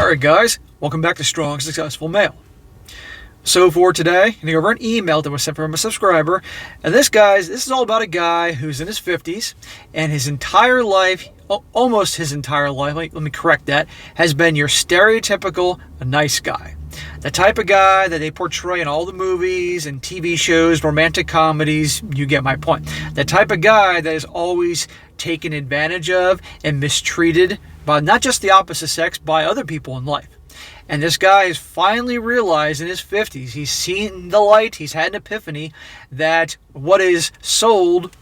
Alright guys, welcome back to Strong Successful Male. So for today, I'm going to go over an email that was sent from a subscriber. And this is all about a guy who's in his 50s and his entire life, almost his entire life, let me correct that, has been your stereotypical nice guy. The type of guy that they portray in all the movies and TV shows, romantic comedies, you get my point. The type of guy that is always taken advantage of and mistreated by not just the opposite sex, by other people in life. And this guy has finally realized in his 50s, he's seen the light, he's had an epiphany that what is sold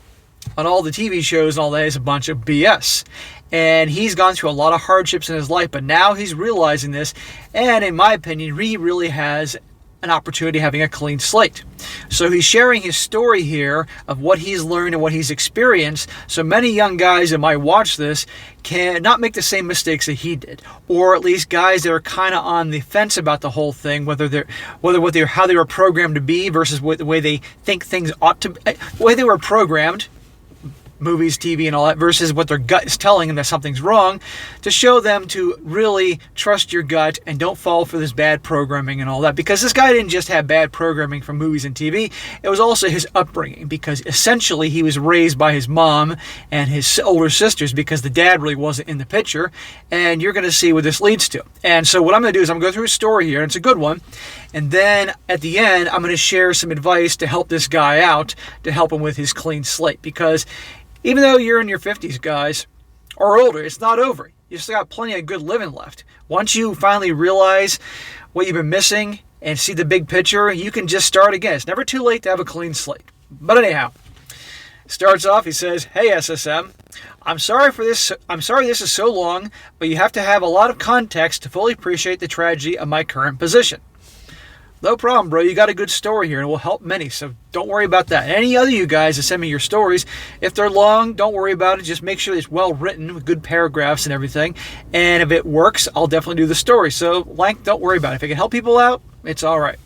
on all the TV shows and all that is a bunch of BS. And he's gone through a lot of hardships in his life, but now he's realizing this, and in my opinion, he really has an opportunity having a clean slate. So he's sharing his story here of what he's learned and what he's experienced, so many young guys that might watch this can not make the same mistakes that he did, or at least guys that are kind of on the fence about the whole thing, how they were programmed to be versus the way they think things ought to be, the way they were programmed, movies, TV, and all that, versus what their gut is telling them that something's wrong, to show them to really trust your gut and don't fall for this bad programming and all that. Because this guy didn't just have bad programming from movies and TV, it was also his upbringing, because essentially he was raised by his mom and his older sisters, because the dad really wasn't in the picture, and you're going to see what this leads to. And so what I'm going to do is I'm going to go through his story here, and it's a good one, and then at the end I'm going to share some advice to help this guy out, to help him with his clean slate, because even though you're in your 50s, guys, or older, it's not over. You still got plenty of good living left. Once you finally realize what you've been missing and see the big picture, you can just start again. It's never too late to have a clean slate. But anyhow, starts off, he says, "Hey SSM, I'm sorry this is so long, but you have to have a lot of context to fully appreciate the tragedy of my current position." No problem, bro. You got a good story here, and it will help many, so don't worry about that. Any other you guys that send me your stories, if they're long, don't worry about it. Just make sure it's well written with good paragraphs and everything. And if it works, I'll definitely do the story. So, length, don't worry about it. If it can help people out, it's all right.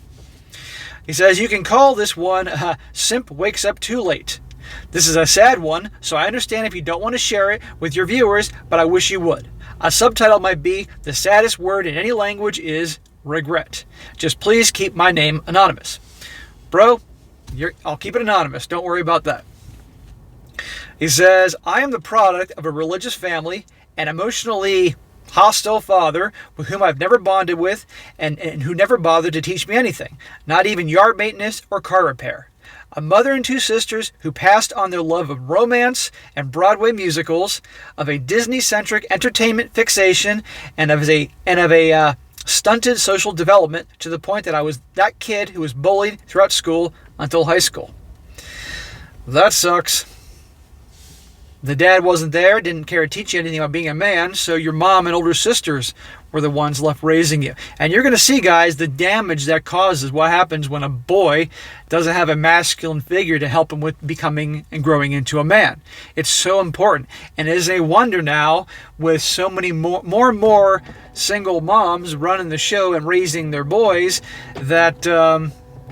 He says, "You can call this one Simp Wakes Up Too Late. This is a sad one, so I understand if you don't want to share it with your viewers, but I wish you would. A subtitle might be, the saddest word in any language is regret. Just please keep my name anonymous." Bro, I'll keep it anonymous. Don't worry about that. He says, "I am the product of a religious family, an emotionally hostile father with whom I've never bonded with and who never bothered to teach me anything, not even yard maintenance or car repair. A mother and two sisters who passed on their love of romance and Broadway musicals, of a Disney-centric entertainment fixation, and of a stunted social development to the point that I was that kid who was bullied throughout school until high school." That sucks. The dad wasn't there, didn't care to teach you anything about being a man, so your mom and older sisters were the ones left raising you. And you're going to see, guys, the damage that causes, what happens when a boy doesn't have a masculine figure to help him with becoming and growing into a man. It's so important. And it is a wonder now, with so many more and more single moms running the show and raising their boys, that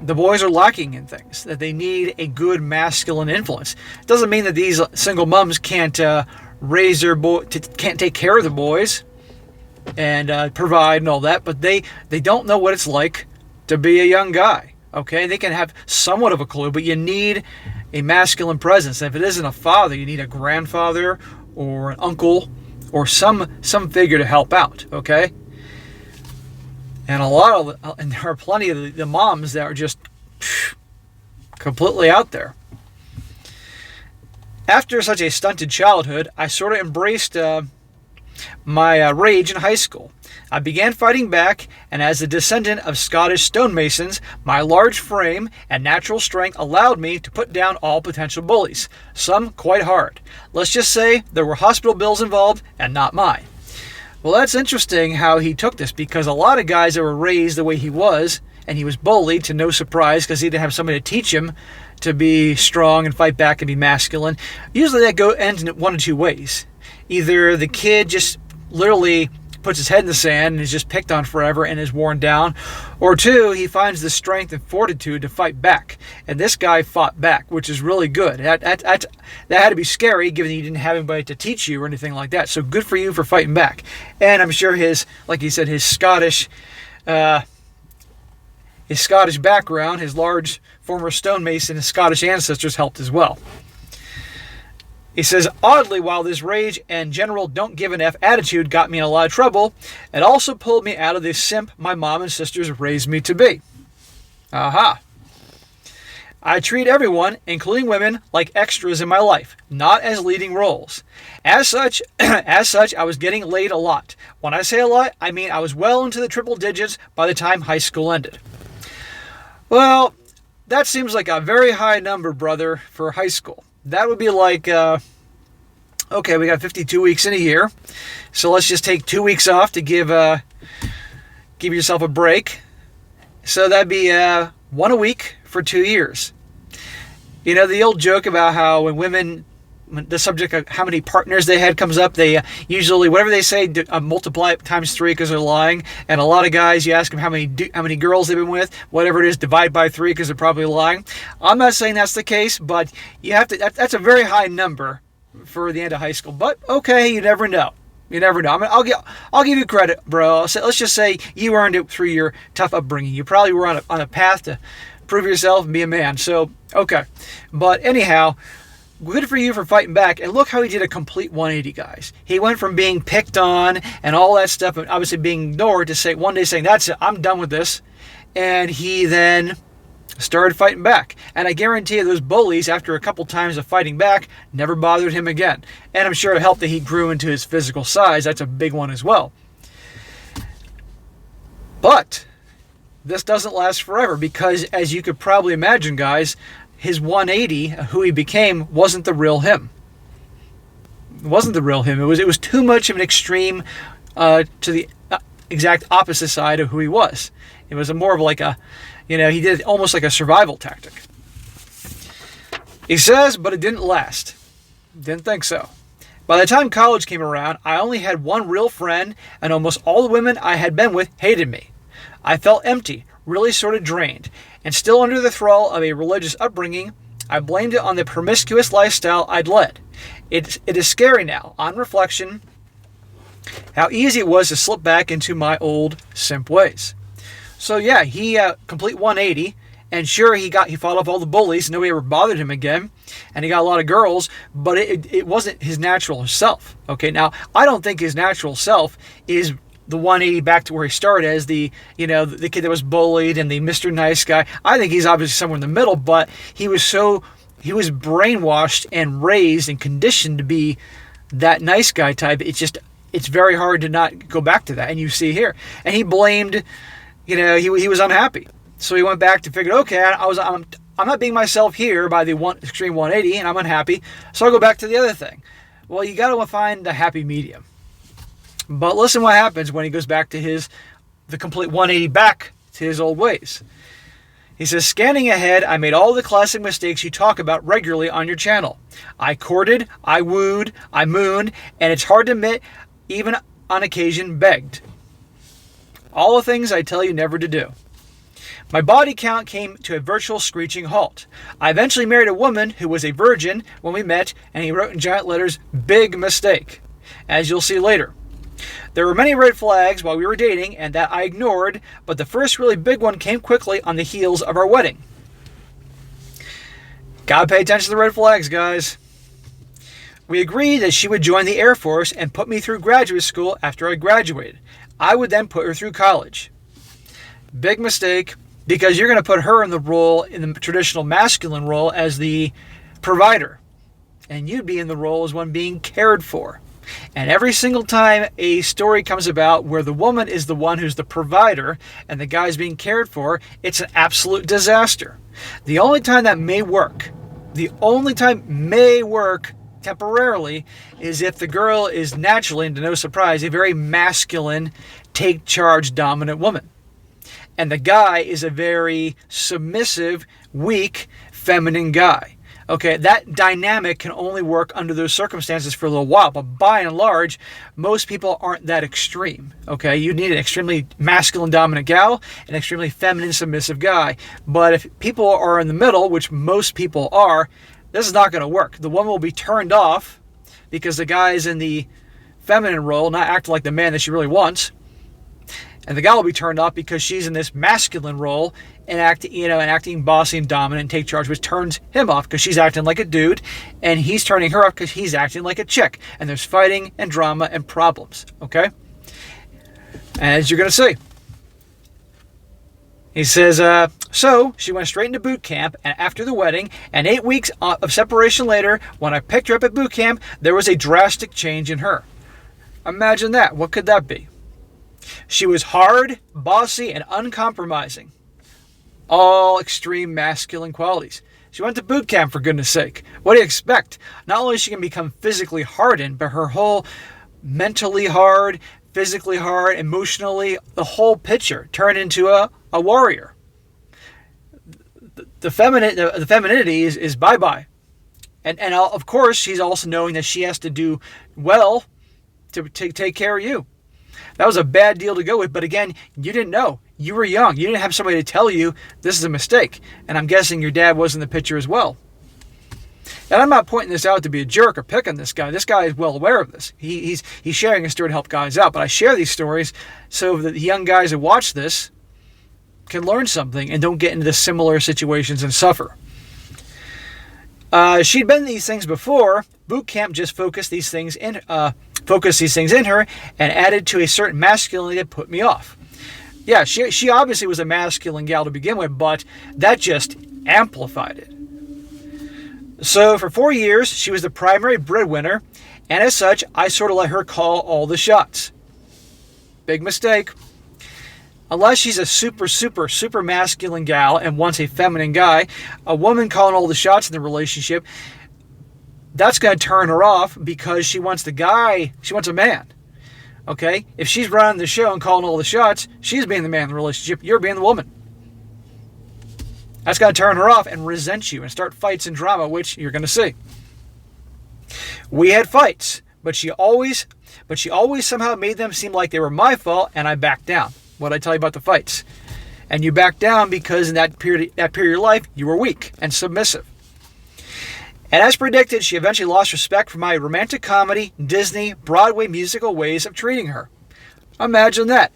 the boys are lacking in things, that they need a good masculine influence. It doesn't mean that these single moms can't raise their can't take care of the boys and provide and all that, but they don't know what it's like to be a young guy. Okay, they can have somewhat of a clue, but you need a masculine presence. And if it isn't a father, you need a grandfather or an uncle or some figure to help out. Okay, and there are plenty of the moms that are just completely out there. After such a stunted childhood, I sort of embraced my rage in high school. I began fighting back, and as a descendant of Scottish stonemasons, my large frame and natural strength allowed me to put down all potential bullies, some quite hard. Let's just say there were hospital bills involved, and not mine. Well, that's interesting how he took this, because a lot of guys that were raised the way he was, and he was bullied to no surprise because he didn't have somebody to teach him to be strong and fight back and be masculine, usually that ends in one of two ways. Either the kid just literally puts his head in the sand and is just picked on forever and is worn down. Or two, he finds the strength and fortitude to fight back. And this guy fought back, which is really good. That had to be scary, given that you didn't have anybody to teach you or anything like that. So good for you for fighting back. And I'm sure like he said, his Scottish background, his large former stonemason and Scottish ancestors helped as well. He says, oddly, while this rage and general don't give an F attitude got me in a lot of trouble, it also pulled me out of the simp my mom and sisters raised me to be. Aha. I treat everyone, including women, like extras in my life, not as leading roles. As such, I was getting laid a lot. When I say a lot, I mean I was well into the triple digits by the time high school ended. Well, that seems like a very high number, brother, for high school. That would be like, okay, we got 52 weeks in a year, so let's just take 2 weeks off to give yourself a break. So that'd be 1 a week for 2 years. You know, the old joke about how when the subject of how many partners they had comes up, they usually, whatever they say, multiply it times 3 because they're lying. And a lot of guys, you ask them how many girls they've been with, whatever it is, divide by 3 because they're probably lying. I'm not saying that's the case, but you have to. That's a very high number for the end of high school. But okay, you never know. You never know. I mean, I'll give you credit, bro. Let's just say you earned it through your tough upbringing. You probably were on a path to prove yourself and be a man. So okay, but anyhow. Good for you for fighting back. And look how he did a complete 180, guys. He went from being picked on and all that stuff, and obviously being ignored, to say one day saying, that's it, I'm done with this. And he then started fighting back. And I guarantee you those bullies, after a couple times of fighting back, never bothered him again. And I'm sure it helped that he grew into his physical size. That's a big one as well. But this doesn't last forever because, as you could probably imagine, guys, his 180, who he became, wasn't the real him. It wasn't the real him. It was too much of an extreme to the exact opposite side of who he was. It was more of like he did almost like a survival tactic. He says, but it didn't last. Didn't think so. By the time college came around, I only had one real friend, and almost all the women I had been with hated me. I felt empty, really sort of drained, and still under the thrall of a religious upbringing. I blamed it on the promiscuous lifestyle I'd led. It is scary now, on reflection, how easy it was to slip back into my old simp ways. So yeah, he complete 180, and sure, he fought off all the bullies. Nobody ever bothered him again, and he got a lot of girls, but it wasn't his natural self. Okay, now I don't think his natural self is the 180 back to where he started as the kid that was bullied and the Mr. Nice Guy. I think he's obviously somewhere in the middle, but he was brainwashed and raised and conditioned to be that nice guy type. It's very hard to not go back to that. And you see here, and he blamed, he was unhappy. So he went back to figure, okay, I'm not being myself here by the extreme 180 and I'm unhappy. So I'll go back to the other thing. Well, you got to find the happy medium. But listen what happens when he goes back to the complete 180 back to his old ways. He says, scanning ahead, I made all the classic mistakes you talk about regularly on your channel. I courted, I wooed, I mooned, and it's hard to admit, even on occasion begged. All the things I tell you never to do. My body count came to a virtual screeching halt. I eventually married a woman who was a virgin when we met, and he wrote in giant letters, big mistake. As you'll see later. There were many red flags while we were dating, and that I ignored, but the first really big one came quickly on the heels of our wedding. Gotta pay attention to the red flags, guys. We agreed that she would join the Air Force and put me through graduate school after I graduated. I would then put her through college. Big mistake, because you're going to put her in the traditional masculine role as the provider. And you'd be in the role as one being cared for. And every single time a story comes about where the woman is the one who's the provider and the guy's being cared for, it's an absolute disaster. The only time that may work temporarily, is if the girl is naturally, and to no surprise, a very masculine, take charge, dominant woman. And the guy is a very submissive, weak, feminine guy. Okay, that dynamic can only work under those circumstances for a little while, but by and large, most people aren't that extreme. Okay, you need an extremely masculine dominant gal, an extremely feminine submissive guy. But if people are in the middle, which most people are, this is not going to work. The woman will be turned off because the guy is in the feminine role, not acting like the man that she really wants. And the gal will be turned off because she's in this masculine role and acting bossy and dominant and take charge, which turns him off because she's acting like a dude, and he's turning her off because he's acting like a chick. And there's fighting and drama and problems. Okay? As you're going to see. He says, so she went straight into boot camp, and after the wedding, and 8 weeks of separation later, when I picked her up at boot camp, there was a drastic change in her. Imagine that. What could that be? She was hard, bossy, and uncompromising. All extreme masculine qualities. She went to boot camp, for goodness sake. What do you expect? Not only is she going to become physically hardened, but her whole mentally hard, physically hard, emotionally, the whole picture turned into a warrior. The femininity is bye-bye. And of course, she's also knowing that she has to do well to take care of you. That was a bad deal to go with, but again, you didn't know. You were young. You didn't have somebody to tell you this is a mistake. And I'm guessing your dad was in the picture as well. And I'm not pointing this out to be a jerk or pick on this guy. This guy is well aware of this. He's sharing a story to help guys out. But I share these stories so that the young guys who watch this can learn something and don't get into the similar situations and suffer. She'd been in these things before. Boot camp just focused these things in her and added to a certain masculinity that put me off. Yeah, she obviously was a masculine gal to begin with, but that just amplified it. So for 4 years, she was the primary breadwinner, and as such, I sort of let her call all the shots. Big mistake. Unless she's a super masculine gal and wants a feminine guy, a woman calling all the shots in the relationship, that's going to turn her off because she wants the guy, she wants a man. Okay? If she's running the show and calling all the shots, she's being the man in the relationship, you're being the woman. That's going to turn her off and resent you and start fights and drama, which you're going to see. We had fights, but she always somehow made them seem like they were my fault, and I backed down. What I tell you about the fights. And you backed down because in that period of your life, you were weak and submissive. And as predicted, she eventually lost respect for my romantic comedy, Disney, Broadway musical ways of treating her. Imagine that.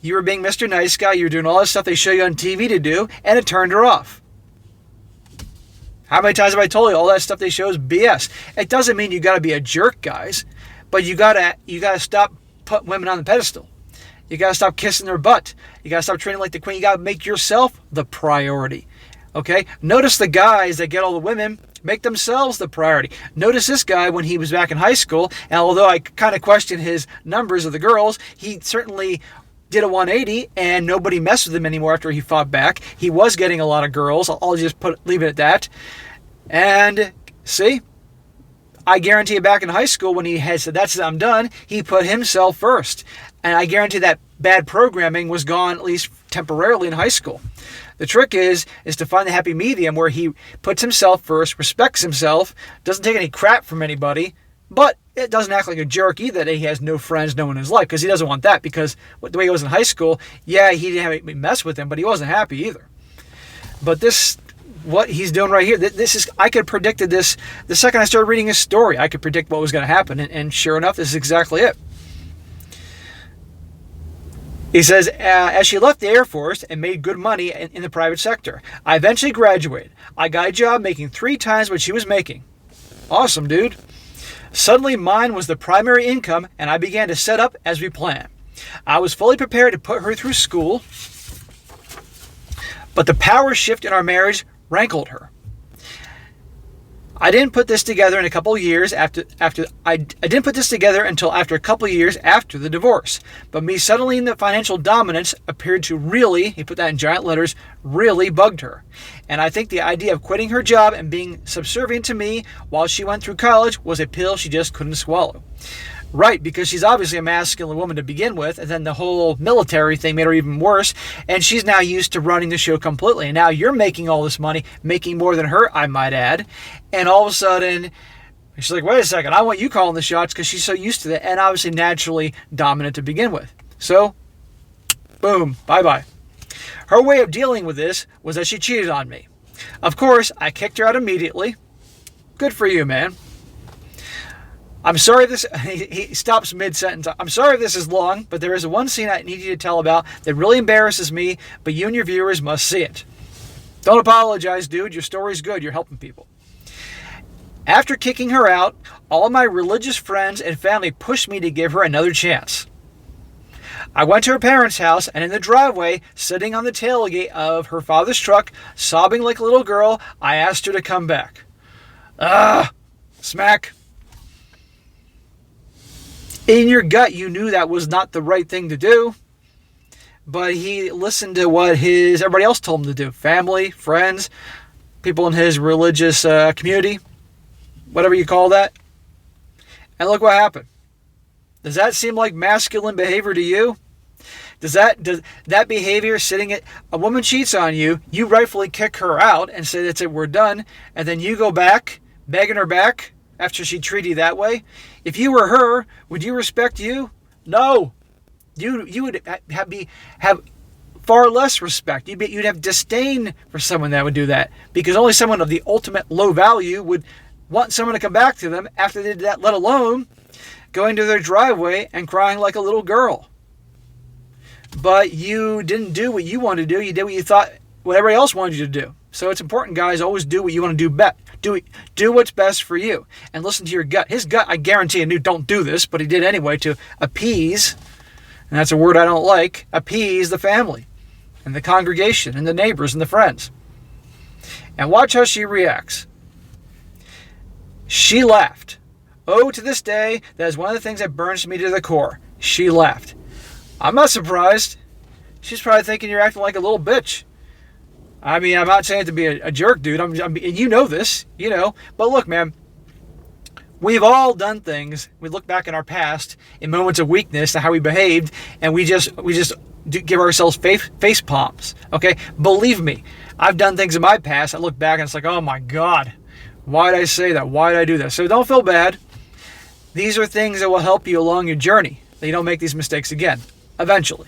You were being Mr. Nice Guy, you were doing all that stuff they show you on TV to do, and it turned her off. How many times have I told you all that stuff they show is BS? It doesn't mean you got to be a jerk, guys, but you got to stop putting women on the pedestal. You got to stop kissing their butt. You got to stop treating like the queen. You got to make yourself the priority. Okay? Notice the guys that get all the women make themselves the priority. Notice this guy when he was back in high school, and although I kind of question his numbers of the girls, he certainly did a 180 and nobody messed with him anymore after he fought back. He was getting a lot of girls. I'll just leave it at that. And see, I guarantee you back in high school when he had said, that's it, I'm done, he put himself first. And I guarantee that bad programming was gone, at least temporarily, in high school. The trick is to find the happy medium where he puts himself first, respects himself, doesn't take any crap from anybody, but it doesn't act like a jerk either that he has no friends, no one in his life, because he doesn't want that, because the way he was in high school, yeah, he didn't have anybody mess with him, but he wasn't happy either. But what he's doing right here, I could have predicted this the second I started reading his story. I could predict what was going to happen, and sure enough, this is exactly it. He says, as she left the Air Force and made good money in the private sector, I eventually graduated. I got a job making 3 times what she was making. Awesome, dude. Suddenly, mine was the primary income, and I began to set up as we planned. I was fully prepared to put her through school, but the power shift in our marriage rankled her. I didn't put this together in a couple of years I didn't put this together until after a couple of years after the divorce. But me settling the financial dominance appeared to really, he put that in giant letters, really bugged her. And I think the idea of quitting her job and being subservient to me while she went through college was a pill she just couldn't swallow. Right, because she's obviously a masculine woman to begin with, and then the whole military thing made her even worse, and she's now used to running the show completely. And now you're making all this money, making more than her, I might add, and all of a sudden, she's like, wait a second, I want you calling the shots, because she's so used to that, and obviously naturally dominant to begin with. So, boom, bye-bye. Her way of dealing with this was that she cheated on me. Of course, I kicked her out immediately. Good for you, man. I'm sorry this, he stops mid-sentence. I'm sorry if this is long, but there is one scene I need you to tell about that really embarrasses me, but you and your viewers must see it. Don't apologize, dude. Your story's good. You're helping people. After kicking her out, all my religious friends and family pushed me to give her another chance. I went to her parents' house, and in the driveway, sitting on the tailgate of her father's truck, sobbing like a little girl, I asked her to come back. Smack. In your gut, you knew that was not the right thing to do, but he listened to what everybody else told him to do. Family, friends, people in his religious community, whatever you call that. And look what happened. Does that seem like masculine behavior to you? Does that behavior, sitting at a woman cheats on you, you rightfully kick her out and say that's it, we're done, and then you go back, begging her back after she treated you that way? If you were her, would you respect you? No. You would have far less respect. You'd have disdain for someone that would do that, because only someone of the ultimate low value would want someone to come back to them after they did that, let alone going to their driveway and crying like a little girl. But you didn't do what you wanted to do. You did what you thought what everybody else wanted you to do. So it's important, guys, always do what you want to do best. Do what's best for you. And listen to your gut. His gut, I guarantee, knew don't do this, but he did anyway to appease, and that's a word I don't like, appease the family and the congregation and the neighbors and the friends. And watch how she reacts. She laughed. Oh, to this day, that is one of the things that burns me to the core. She laughed. I'm not surprised. She's probably thinking you're acting like a little bitch. I mean, I'm not saying it to be a jerk, dude. And you know this, you know. But look, man, we've all done things. We look back in our past in moments of weakness to how we behaved, and we just give ourselves face palms. Okay, believe me, I've done things in my past. I look back and it's like, oh my God, why did I say that? Why did I do that? So don't feel bad. These are things that will help you along your journey, that you don't make these mistakes again, eventually.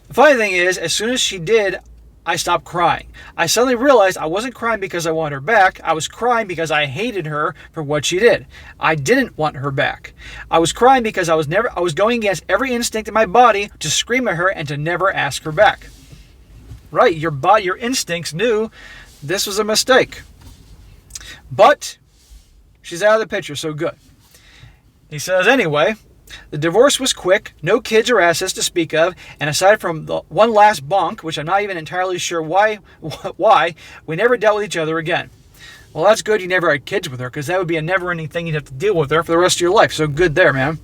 The funny thing is, as soon as she did, I stopped crying. I suddenly realized I wasn't crying because I wanted her back. I was crying because I hated her for what she did. I didn't want her back. I was crying because I was going against every instinct in my body to scream at her and to never ask her back. Right, your instincts knew this was a mistake. But she's out of the picture, so good. He says, anyway, the divorce was quick, no kids or assets to speak of, and aside from the one last bonk, which I'm not even entirely sure why, we never dealt with each other again. Well, that's good you never had kids with her, because that would be a never-ending thing you'd have to deal with her for the rest of your life. So good there, man.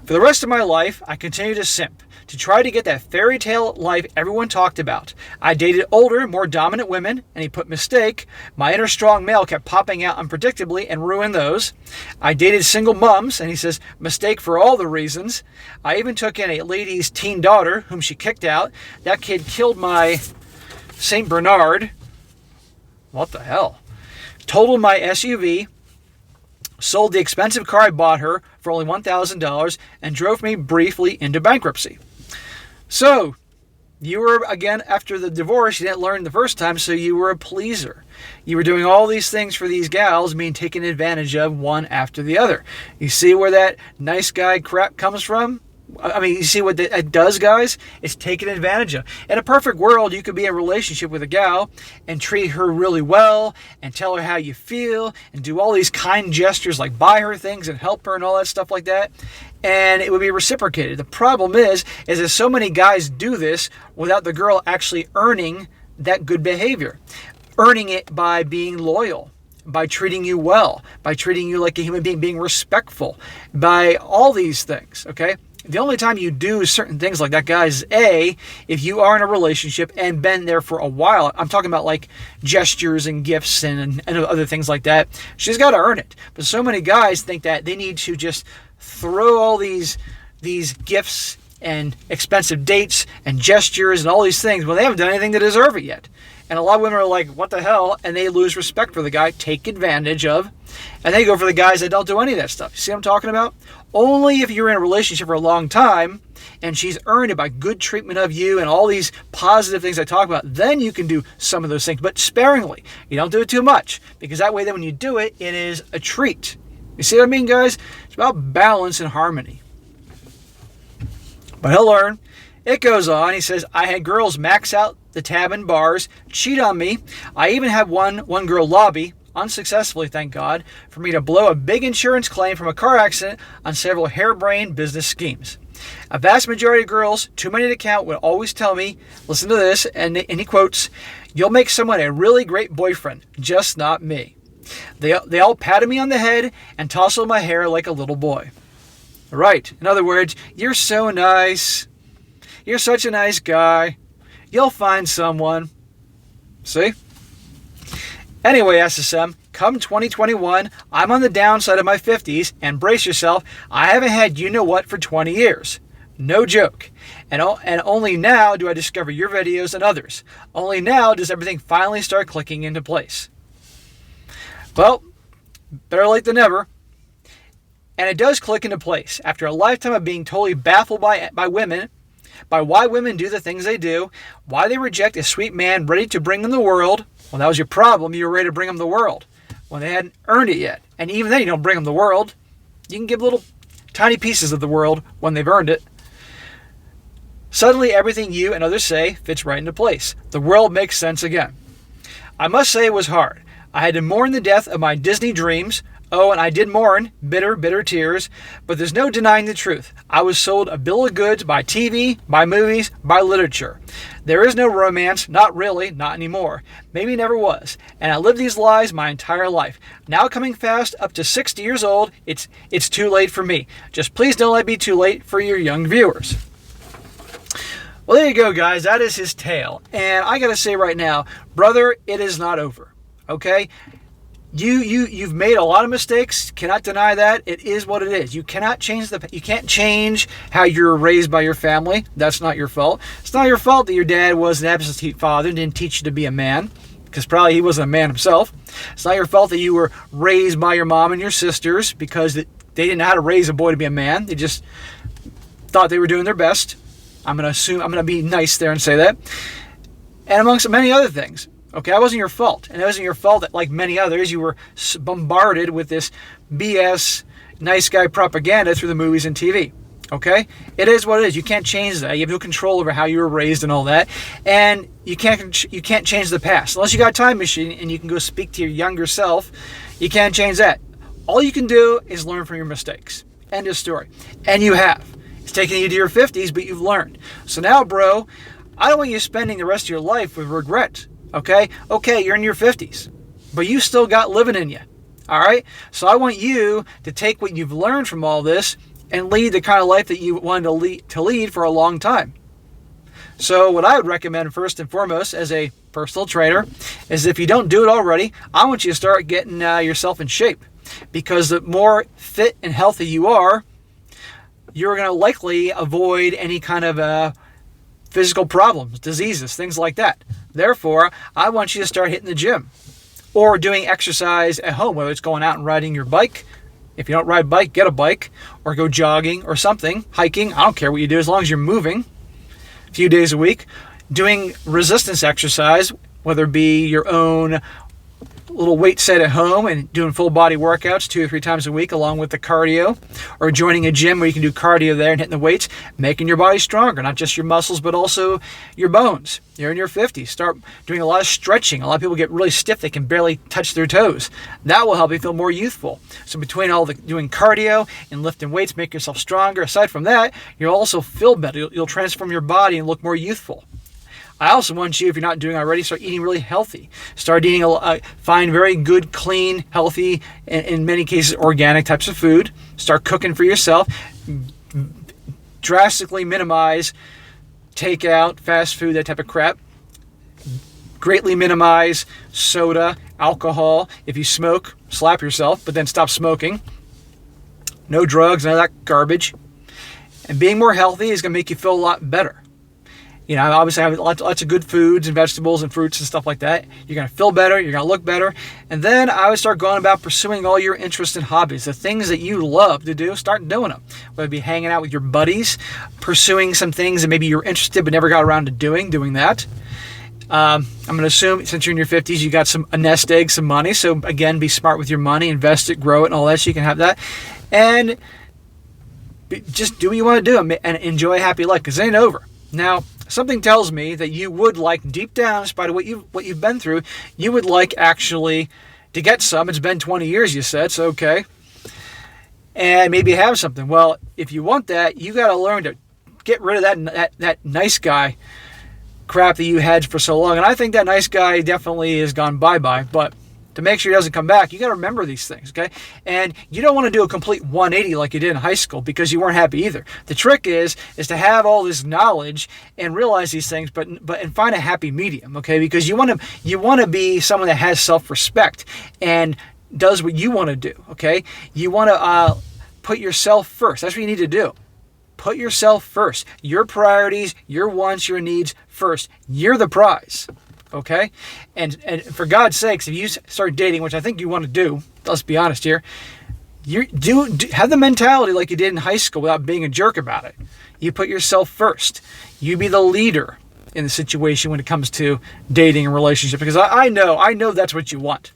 For the rest of my life, I continued to simp, to try to get that fairy tale life everyone talked about. I dated older, more dominant women, and he put mistake. My inner strong male kept popping out unpredictably and ruined those. I dated single moms, and he says, mistake for all the reasons. I even took in a lady's teen daughter, whom she kicked out. That kid killed my St. Bernard. What the hell? Totaled my SUV. Sold the expensive car I bought her for only $1,000 and drove me briefly into bankruptcy. So, you were, again, after the divorce, you didn't learn the first time, so you were a pleaser. You were doing all these things for these gals, being taken advantage of one after the other. You see where that nice guy crap comes from? I mean, you see what it does, guys? It's taken advantage of. In a perfect world, you could be in a relationship with a gal and treat her really well and tell her how you feel and do all these kind gestures like buy her things and help her and all that stuff like that. And it would be reciprocated. The problem is that so many guys do this without the girl actually earning that good behavior. Earning it by being loyal, by treating you well, by treating you like a human being, being respectful, by all these things, okay? The only time you do certain things like that, guys, is A, if you are in a relationship and been there for a while. I'm talking about like gestures and gifts and other things like that. She's got to earn it. But so many guys think that they need to just throw all these gifts and expensive dates and gestures and all these things when they haven't done anything to deserve it yet. And a lot of women are like, what the hell? And they lose respect for the guy, take advantage of, and they go for the guys that don't do any of that stuff. You see what I'm talking about? Only if you're in a relationship for a long time and she's earned it by good treatment of you and all these positive things I talk about, then you can do some of those things, but sparingly. You don't do it too much, because that way then when you do it, it is a treat. You see what I mean, guys? It's about balance and harmony. But he'll learn. It goes on. He says, I had girls max out the tab in bars, cheat on me. I even had one girl lobby, unsuccessfully, thank God, for me to blow a big insurance claim from a car accident on several harebrained business schemes. A vast majority of girls, too many to count, would always tell me, listen to this, and he quotes, you'll make someone a really great boyfriend, just not me. They all patted me on the head and tousled my hair like a little boy. Right. In other words, you're so nice. You're such a nice guy. You'll find someone. See? Anyway, SSM, come 2021, I'm on the downside of my 50s, and brace yourself, I haven't had you-know-what for 20 years. No joke. And only now do I discover your videos and others. Only now does everything finally start clicking into place. Well, better late than never. And it does click into place. After a lifetime of being totally baffled by women, by why women do the things they do, why they reject a sweet man ready to bring them the world. Well, that was your problem. You were ready to bring them the world when they hadn't earned it yet. And even then, you don't bring them the world. You can give little tiny pieces of the world when they've earned it. Suddenly, everything you and others say fits right into place. The world makes sense again. I must say it was hard. I had to mourn the death of my Disney dreams. Oh, and I did mourn, bitter, bitter tears, but there's no denying the truth. I was sold a bill of goods by TV, by movies, by literature. There is no romance, not really, not anymore. Maybe never was. And I lived these lies my entire life. Now coming fast, up to 60 years old, it's too late for me. Just please don't let it be too late for your young viewers. Well, there you go, guys. That is his tale. And I got to say right now, brother, it is not over. Okay? You've made a lot of mistakes. Cannot deny that. It is what it is. You cannot change you can't change how you're raised by your family. That's not your fault. It's not your fault that your dad was an absentee father and didn't teach you to be a man, because probably he wasn't a man himself. It's not your fault that you were raised by your mom and your sisters because they didn't know how to raise a boy to be a man. They just thought they were doing their best. I'm going to be nice there and say that. And amongst many other things. Okay, that wasn't your fault. And it wasn't your fault that, like many others, you were bombarded with this BS nice guy propaganda through the movies and TV. Okay? It is what it is. You can't change that. You have no control over how you were raised and all that. And you can't change the past. Unless you got a time machine and you can go speak to your younger self, you can't change that. All you can do is learn from your mistakes. End of story. And you have. It's taken you to your 50s, but you've learned. So now, bro, I don't want you spending the rest of your life with regret. Okay, you're in your 50s, but you still got living in you. All right? So I want you to take what you've learned from all this and lead the kind of life that you wanted to lead for a long time. So what I would recommend first and foremost as a personal trainer is, if you don't do it already, I want you to start getting yourself in shape, because the more fit and healthy you are, you're going to likely avoid any kind of physical problems, diseases, things like that. Therefore, I want you to start hitting the gym or doing exercise at home, whether it's going out and riding your bike. If you don't ride a bike, get a bike, or go jogging or something, hiking. I don't care what you do as long as you're moving a few days a week. Doing resistance exercise, whether it be your own little weight set at home and doing full body workouts 2 or 3 times a week along with the cardio, or joining a gym where you can do cardio there and hitting the weights, making your body stronger, not just your muscles but also your bones. You're in your 50s. Start doing a lot of stretching. A lot of people get really stiff. They can barely touch their toes. That will help you feel more youthful. So between all the doing cardio and lifting weights, make yourself stronger. Aside from that, you'll also feel better. You'll transform your body and look more youthful. I also want you, if you're not doing it already, start eating really healthy. Start eating, find very good, clean, healthy, and in many cases organic types of food. Start cooking for yourself. drastically minimize takeout, fast food, that type of crap. Greatly minimize soda, alcohol. If you smoke, slap yourself, but then stop smoking. No drugs, none of that garbage. And being more healthy is going to make you feel a lot better. You know, obviously having lots of good foods and vegetables and fruits and stuff like that. You're going to feel better. You're going to look better. And then I would start going about pursuing all your interests and hobbies. The things that you love to do, start doing them. Whether it be hanging out with your buddies, pursuing some things that maybe you're interested but never got around to doing that. I'm going to assume since you're in your 50s, you got a nest egg, some money. So again, be smart with your money, invest it, grow it, and all that so you can have that. And just do what you want to do and enjoy a happy life because it ain't over. Now, something tells me that you would like, deep down, in spite of what you've been through, you would like actually to get some. It's been 20 years, you said, so okay. And maybe have something. Well, if you want that, you got to learn to get rid of that nice guy crap that you had for so long. And I think that nice guy definitely has gone bye-bye. But to make sure he doesn't come back, you got to remember these things, okay? And you don't want to do a complete 180 like you did in high school because you weren't happy either. The trick is to have all this knowledge and realize these things, but find a happy medium, okay? Because you want to be someone that has self-respect and does what you want to do, okay? You want to put yourself first. That's what you need to do. Put yourself first. Your priorities, your wants, your needs first. You're the prize. Okay? And for God's sakes, if you start dating, which I think you want to do, let's be honest here, you do have the mentality like you did in high school without being a jerk about it. You put yourself first. You be the leader in the situation when it comes to dating and relationship, because I know that's what you want.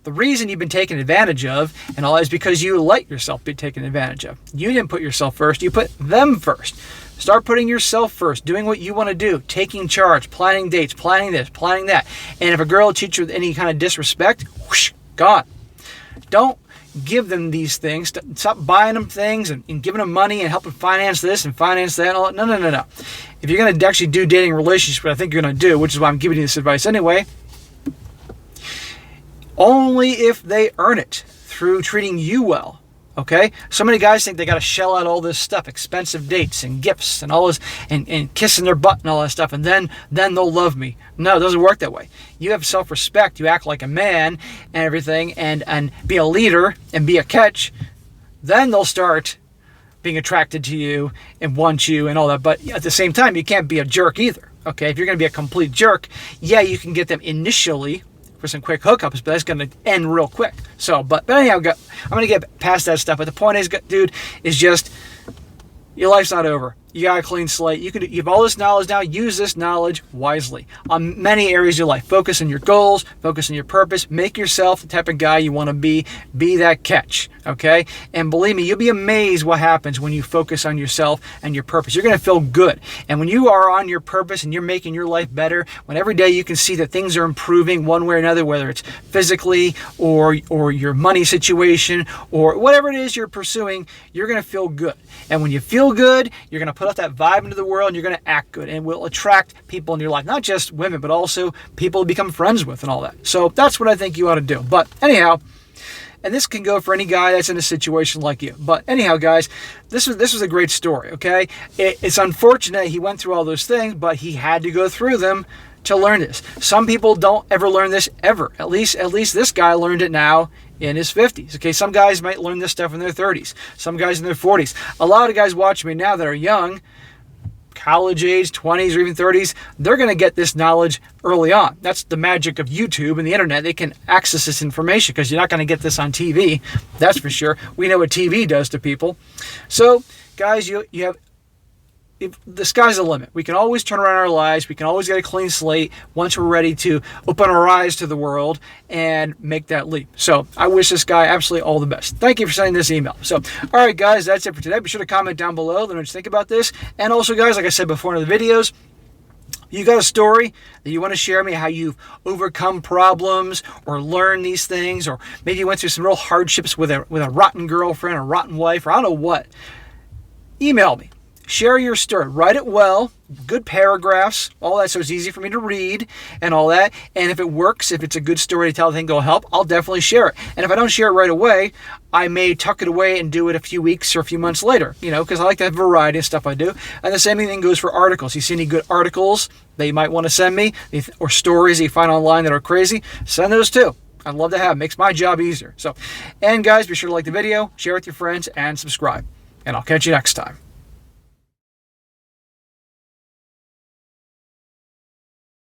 The reason you've been taken advantage of and all that is because you let yourself be taken advantage of. You didn't put yourself first. You put them first. Start putting yourself first, doing what you want to do, taking charge, planning dates, planning this, planning that. And if a girl treats you with any kind of disrespect, whoosh, gone. Don't give them these things. Stop buying them things and giving them money and helping finance this and finance that. And all that. No. If you're going to actually do dating relationships, what I think you're going to do, which is why I'm giving you this advice anyway, only if they earn it through treating you well. Okay? So many guys think they got to shell out all this stuff, expensive dates and gifts and all this, and kissing their butt and all that stuff, and then they'll love me. No, it doesn't work that way. You have self-respect. You act like a man and everything, and be a leader and be a catch. Then they'll start being attracted to you and want you and all that. But at the same time, you can't be a jerk either. Okay? If you're going to be a complete jerk, yeah, you can get them initially for some quick hookups, but that's going to end real quick. So, but anyhow, I'm going to get past that stuff. But the point is, dude, is just your life's not over. You got a clean slate. You have all this knowledge now. Use this knowledge wisely on many areas of your life. Focus on your goals. Focus on your purpose. Make yourself the type of guy you want to be. Be that catch, okay? And believe me, you'll be amazed what happens when you focus on yourself and your purpose. You're going to feel good. And when you are on your purpose and you're making your life better, when every day you can see that things are improving one way or another, whether it's physically or your money situation or whatever it is you're pursuing, you're going to feel good. And when you feel good, you're going to put out that vibe into the world and you're going to act good and will attract people in your life, not just women, but also people to become friends with and all that. So that's what I think you ought to do. But anyhow, and this can go for any guy that's in a situation like you. But anyhow, guys, this was a great story, okay? It's unfortunate he went through all those things, but he had to go through them to learn this. Some people don't ever learn this ever. At least this guy learned it now in his 50s. Okay, some guys might learn this stuff in their 30s. Some guys in their 40s. A lot of guys watching me now that are young, college age, 20s or even 30s, they're going to get this knowledge early on. That's the magic of YouTube and the internet. They can access this information because you're not going to get this on TV. That's for sure. We know what TV does to people. So, guys, you have the sky's the limit. We can always turn around our lives. We can always get a clean slate once we're ready to open our eyes to the world and make that leap. So I wish this guy absolutely all the best. Thank you for sending this email. So, all right, guys, that's it for today. Be sure to comment down below. Let me know what you think about this. And also, guys, like I said before in the videos, you got a story that you want to share me, how you've overcome problems or learned these things, or maybe you went through some real hardships with a rotten girlfriend or rotten wife, or I don't know what. Email me Share your story. Write it well, good paragraphs, all that, so it's easy for me to read and all that. And if it works, if it's a good story to tell, I think it'll help, I'll definitely share it. And if I don't share it right away, I may tuck it away and do it a few weeks or a few months later, because I like to have variety of stuff I do. And the same thing goes for articles. You see any good articles that you might want to send me, or stories that you find online that are crazy, send those too. I'd love to have. It makes my job easier. And guys, be sure to like the video, share it with your friends, and subscribe. And I'll catch you next time.